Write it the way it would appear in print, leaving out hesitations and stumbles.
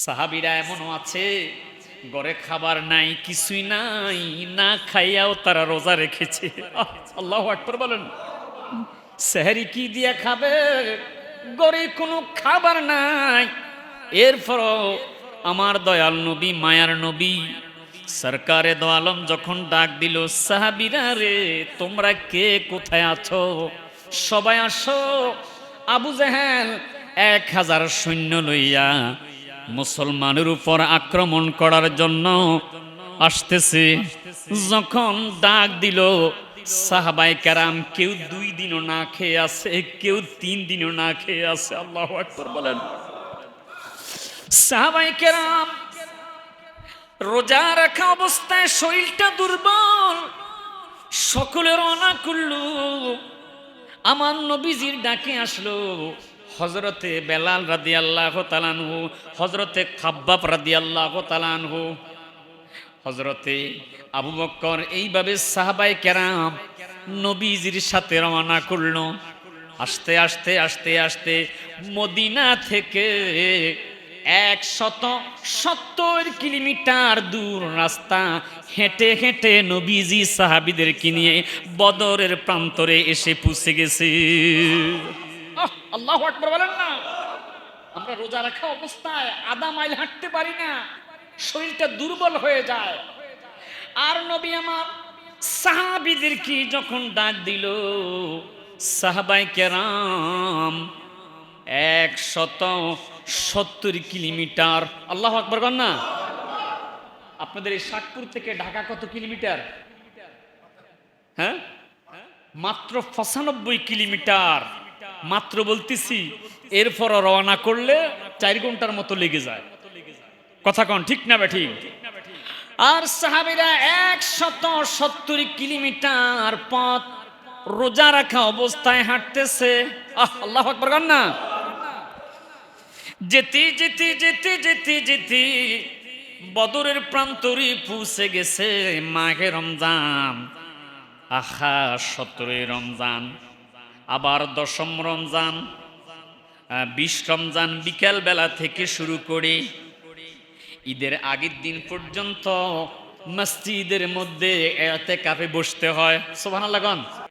সাহাবীরা এমনও আছে ঘরে খাবার নাই, কিছুই নাই, না খাইয়াও তারা রোজা রেখেছে। আল্লাহু আকবার বলেন। সেহরি কি দিয়া খাবে? ঘরে কোনো খাবার নাই। এরপরও আমার দয়াল নবী, মায়ার নবী সরকারে দো আলম যখন ডাক দিল, সাহাবীরা রে তোমরা কে কোথায় আছো? সবাই আসো। আবু জেহেল 1000 সৈন্য লইয়া মুসলমানের উপর আক্রমণ করার জন্য আসতেছে। যখন ডাক দিল, সাহাবায়ে কেরাম কেউ 2 দিনও না খেয়ে আছে, কেউ 3 দিনও না খেয়ে আছে। আল্লাহু আকবার বলেন। সাহাবায়ে কেরাম রোজা রাখা অবস্থায় শরীরটা দুর্বল, সকলে রওনা করলো। আমার নবীজির ডাকে আসলো হযরতে বেলাল রাদিয়াল্লাহু তাআলা আনহু, হযরতে খাব্বাব রাদিয়াল্লাহু তাআলা আনহু, হযরতে আবু বকর, এইভাবে সাহাবায়ে কেরাম নবীজির সাথে রওনা করলো। আস্তে আস্তে আস্তে আস্তে মদিনা থেকে 170 কিলোমিটার দূর রাস্তা হেঁটে হেঁটে নবীজি সাহাবীদেরকে নিয়ে বদরের প্রান্তরে এসে পৌঁছে গেছে। আল্লাহু আকবার বলেন না। আমরা রোজা রাখা অবস্থায় আধা মাইল হাঁটতে পারি না, শরীরটা দুর্বল হয়ে যায়। আর নবী আমার সাহাবীদেরকে যখন ডাক দিল, সাহাবায়ে কেরাম 170 কিলোমিটার। আল্লাহু আকবার বলেন না। আপনাদের এই শাকপুর থেকে ঢাকা কত কিলোমিটার? হ্যাঁ, মাত্র 95 কিলোমিটার। মাত্র বলতেছি, এরপর রওনা করলে 4 ঘন্টার মতো লেগে যায়। কথা কন ঠিক না বেঠিক? আর সাহাবীরা 170 কিলোমিটার পথ রোজা রাখা অবস্থায় হাঁটতেছে। আল্লাহু আকবার বলেন না। যেতে যেতে যেতে যেতে যেতে বদরের প্রান্তরে পৌঁছে গেছে মাহে রমজান। 17 রমজান, আবার 10ম রমজান, 20 রমজান বিকেল বেলা থেকে শুরু করে ঈদের আগের দিন পর্যন্ত মসজিদের মধ্যে ইতিকাফে বসতে হয়। সুবহানাল্লাহ।